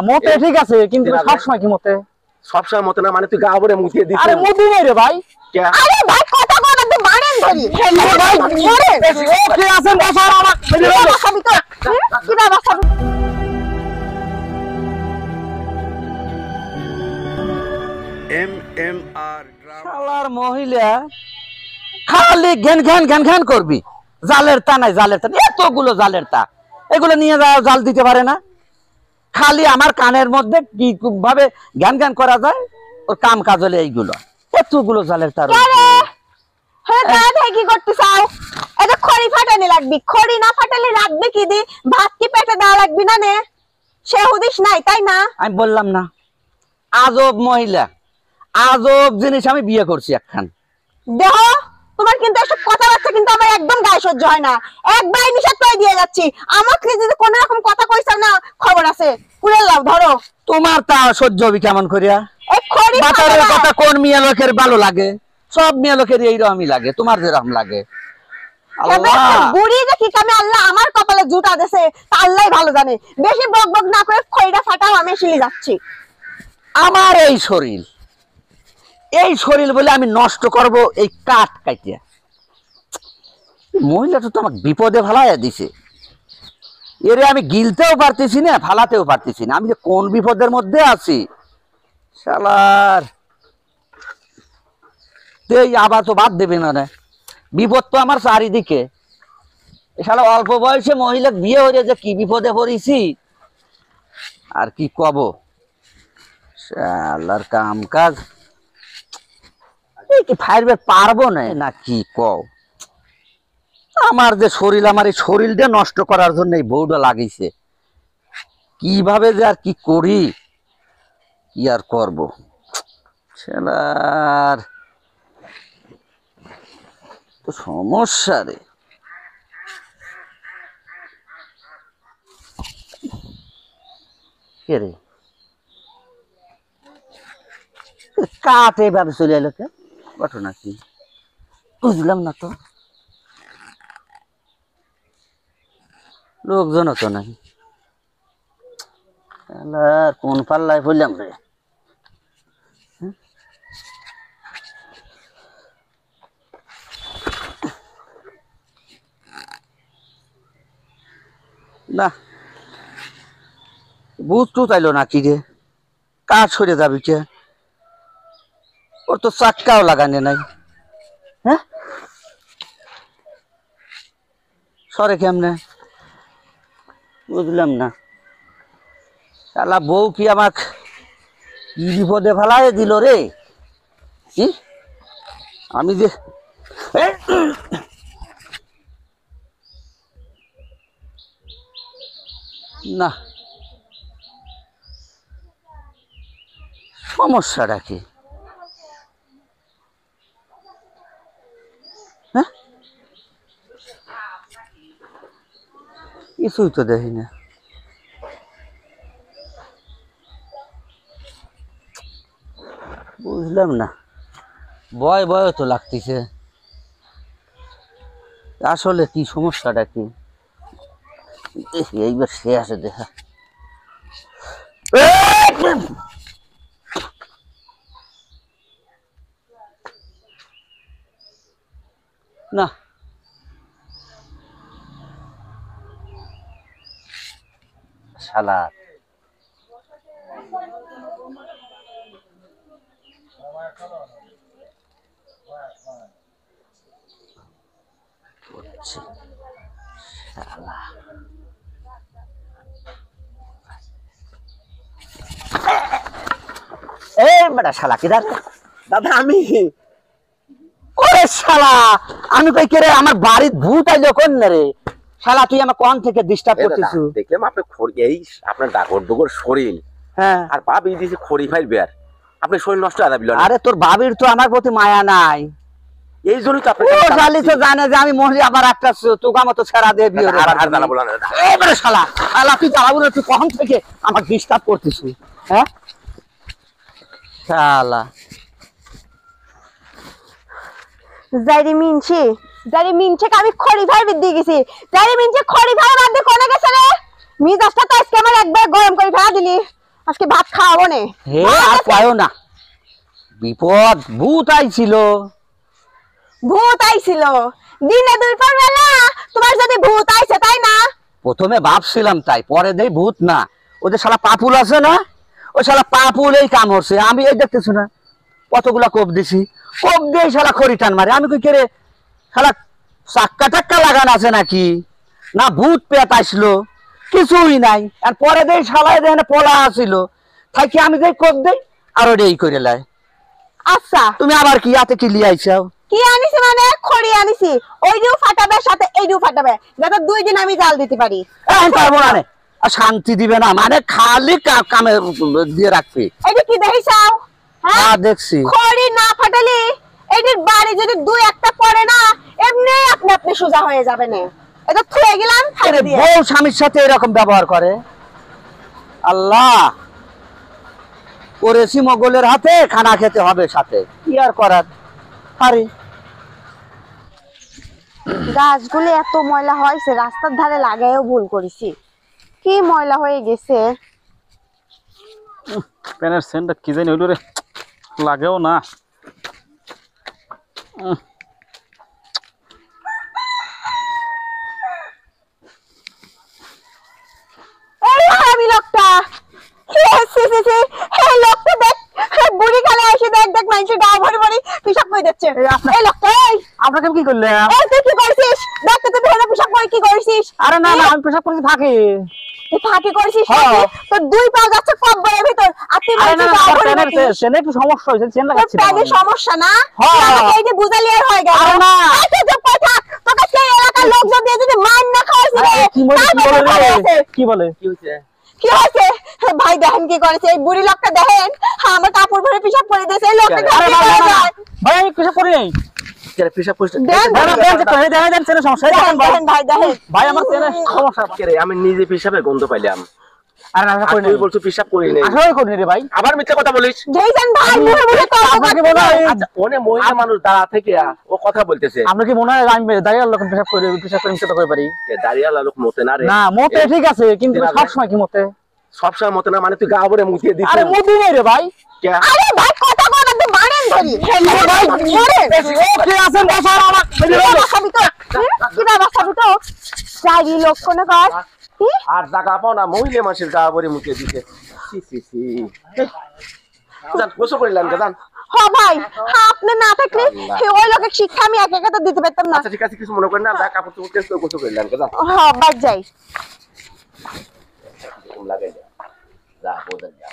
মতে ঠিক আছে কিন্তু সব সময় কি মতে সব সময় মতে না মানে তুই গা ভরে মুতিয়ে দিছিস আরে মুতি নেই রে ভাই আরে ভাই কথা কও না তুই মারেন ধরি ভাই ওকে আছেন বসার আমার বাসাবি তো কি না বাসাবি MMR শালার মহিলা খালি ঘ্যান করবি জালের তা নাই জালের তা এতগুলো জালের তা এগুলো নিয়ে যাওয়া জাল দিতে পারে না খালি আমার কানের মধ্যে কি ভাবে ঘ্যান করা যায় ওর কাম কাজ হলে এইগুলো এতগুলো জালের তার হ্যাঁ দাদা কি করতে চাও এটা খড়ি ফাটানি লাগবে খড়ি না ফাটালে রাখবে কি দি ভাত কি পেটে দেওয়া লাগবে না নে সে হুদিস নাই তাই না আমি বললাম না আজব মহিলা আজব জিনিস আমি বিয়ে করছি একখান দেহ তোমার কিন্তু এসব কথাবার্তা কিন্তু আমার একদম গায়ে সহ্য হয় না একবার নিষেধ করে দিয়ে যাচ্ছি আমাকে যদি কোনো রকম কথা কইছ না খবর আছে পুরো লাভ ধরো তোমার তা সহ্য হবে কেমন করিয়া এই খড়ি বাতারের কথা কোন মিয়া লোকের ভালো লাগে সব মিয়া লোকের এইরকমই লাগে তোমার যেরকম লাগে বুড়ি দেখি কামে আল্লাহ আমার কপালে জুতা দেছে তা আল্লাহই ভালো জানে বেশি বকবক না করে খড়িটা ফাটাও আমি শিলি যাচ্ছি আমার এই শরীর বলে আমি নষ্ট করব এই কাঠ কাটিয়া মহিলাটা তো আমাকে বিপদে ফেলাইয়া দিছে এরে আমি গিলতেও পারতেছি না ফালাতেও পারতেছি না আমি যে কোন বিপদের মধ্যে আছি শালার এই আবার তো বাদ দেবে না রে বিপদ তো আমার চারিদিকে শালা অল্প বয়সে মহিলা বিয়ে হয়ে যে কি বিপদে পড়েছি আর কি কব শালার কাম কাজ কি ফাইরবে পারবো না কি কও আমার যে শরীর আমার এই শরীরটা নষ্ট করার জন্য এই বউটা লাগিয়েছে কিভাবে যে আর কি করি কি আর করবো ছেলার তো সমস্যা রে কে রে কাঠ এইভাবে চলে এলো কে ঘটনা কি বুঝলাম না তো লোকজন তো নাই কোন পাল্লায় পড়লাম রে না বুঝ টু তাইলো না কি রে কাঠ সরে যাবি কে ওর তো চাক্কাও লাগানো নাই হ্যাঁ সরে কেমনে বুঝলাম না শালা বউ কি আমাক কি বিপদে ফেলাই দিল রে কি আমি যে না সমস্যাটা কি হ্যাঁ কিছুই তো দেখি না বুঝলাম না ভয় তো লাগতেছে আসলে কি সমস্যাটা কি এইবার সে আসে দেখা না শালা শালা এই বেটা শালা কি দাদা আমি ওরে শালা আমি কই কে রে আমার বাড়ির ভূত আইলো কোন রে শালা তুই আমার কোন থেকে ডিস্টার্ব করতেছিস দেখলাম আপনি খড়ি এই আপনার ডাগর ডগর শরীর হ্যাঁ আর ভাবি দিছে খড়ি ফাইল বের আপনি শরীর নষ্ট হয়ে যাবে আরে তোর ভাবির তো আমার প্রতি মায়া নাই এই জন্যই তো আপনি ও শালি তো জানে যে আমি মহিলা আবার একটা তোকা মতো ছেড়া দিয়ে বিয়ে আর জানা বলা না এবারে শালা শালা তুই জ্বালাবো না তুই কখন থেকে আমার ডিস্টার্ব করতেছিস হ্যাঁ শালা যাইরি মিনছে আমি খড়ি ভাই বিদ্যে গেছি যাইরি মিনছে খড়ি ভাই বাদে কোনে গেছে রে মিজাজটা তো আজকে আমার একবার গরম করে ফেলা দিলি আজকে ভাত খাওয়াবো নে। হে আর পায়ও না, বিপদ ভূত আইছিল। ভূত আইছিল দিনে দুপুর বেলা, তোমার যদি ভূত আইছে তাই না? প্রথমে ভাবছিলাম তাই, পরে দেই ভূত না, ওদের শালা পাপুল আছে না, ওই শালা পাপুল এই কাম হচ্ছে। আমি এই দেখতেছি না কতগুলা কোপ দিছি, কোপ দিয়ে শালা খড়ি টান মারে। আমি কই কেরে শালা চাক্কা টাক্কা লাগানো আছে নাকি, না ভূত পেট আসলো, কিছুই নাই। আর পরে দেই শালা এখানে পলা আসিল, থাকি আমি দেই কোপ দেই আর ওটা এই করে লাই। আচ্ছা তুমি আবার কি হাতে কি লিয়ে আইছাও? কি আনিছি মানে খড়ি আনিছি, ওই দিও ফাটাবে সাথে এই দিও ফাটাবে, যাতে 2 দিন আমি জাল দিতে পারি। পারবো না রে, আর শান্তি দিবে না, মানে খালি কামে দিয়ে রাখবি। এটা কি দেখিছাও? হ্যাঁ দেখছি। খড়ি না ফাটালি এটির বাড়ি যদি 2-1টা পড়ে না, এমনি আপনি আপনি সোজা হয়ে যাবে না। এটা থুয়ে গেলাম ফেলে দিয়ে। বউ স্বামীর সাথে এরকম ব্যবহার করে, আল্লাহ করেছি মোগলের হাতে, খানা খেতে হবে সাথে, কি আর করার। আরে গাছগুলো এত ময়লা হয়েছে, রাস্তার ধারে লাগাইও ভুল করেছি, কি ময়লা হয়ে গেছে। প্যানের সেন্টটা কি জানি ওইটা রে, লাগেও না। এই হারামি লোকটা, এই লোকটা দেখ, বুড়ি খালে এসে দেখ দেখ মানুষের গা ভরে ভরে পিসাব করে দিচ্ছে। এই লোকটা, এই আপনাকে কি করলে? এই তুই কি করছিস? দেখ তো তুই ভেবে পিসাব করে কি করছিস? আরে না না, আমি পেশাব করছি ফাঁকে। তুই ফাঁকি করছিস হ্যাঁ। নাকি? তোর 2 পা যাচ্ছে কব্বরের ভিতর, আর তুই আরে না মানুষের না, গা আমার ভরে প্যানের দিচ্ছিস। সেনে একটু সমস্যা হয়েছে, চেন তোর লাগাচ্ছি। প্যানের সমস্যা না? হ্যাঁ। তুই আমাকে এই যে বুঝালি আর হয়ে গেল। আরে না। এই তুই চুপ করে থাক, তোকে সেই এলাকার লোকজন দিয়ে যদি মার না খাওয়াইছি রে, কি বলে তারপরে ভালো আছে। কি বলে? কি হয়েছে? কি হয়েছে? ভাই দেখেন কি করেছে, এই বুড়ি লোকটা দেখেন, আমার কাপড় ভরে পিসাব করে দিয়েছে। এই লোকটা আরে ঘাবড়ে না না পড়ে না, যায়। ভাই আমি পেশাব করি নাই। কেরে পেশাব করছিস? দেন, ভাই আমার প্যান চেক করে দেখেন চেনের সমস্যা। এই দেখেন ভাই, দেখেন ভাই দেখেন। ভাই আমার চেনের সমস্যা। কেরে আমি নিজে পেশাবের গন্ধ পাইলাম। আরে না, আর করি নাই। তুই বলছো পেশাব করি নাই, আসলে করি রে ভাই। আবার মিথ্যা কথা বলিস। দেখেন ভাই মুখে মুখে তর্ক আপনাকে করছে। মনে হয় আচ্ছা ওনে মহিলা মানুষ দাঁড়া থেকে ও কথা বলতেছে। আমরা কি মনে হয় আমি দাঁড়িয়ে লোক পেশাব করে মিথ্যা করে পারি? দাঁড়িয়ালা লোক মতে না রে। না মতে ঠিক আছে, কিন্তু ঠিক আছে। সব সময় কি মতে? সবসময় মতে না, মানে তুই গা ভরে মুখ দিয়ে দিছিস। আরে মুদি নেই রে ভাই। কে? আরে ভাই কথা কথা তো মারেন ধরি। ভাই ওকে আছেন বসার আমার বাসাবি তো, কি না বাসাবি তো, চারি লোক কোনে কর। আর জায়গা পাও না, মহিলা মানুষের গা ভরে মুখে দিতে। সি সি সি। জান গোসল করিলাম জান। হ্যাঁ ভাই, আপনি না থাকলে ওই লোকের শিক্ষা আমি একা একা তো দিতে পারতাম না। আচ্ছা ঠিক আছে, কিছু মনে করেন না, ব্যাগ কাপড় চোপড় চেঞ্জ করে গোসল করিলাম জান। হ্যাঁ বাদ যাই। লাগাই যা, যা বোঝা যা।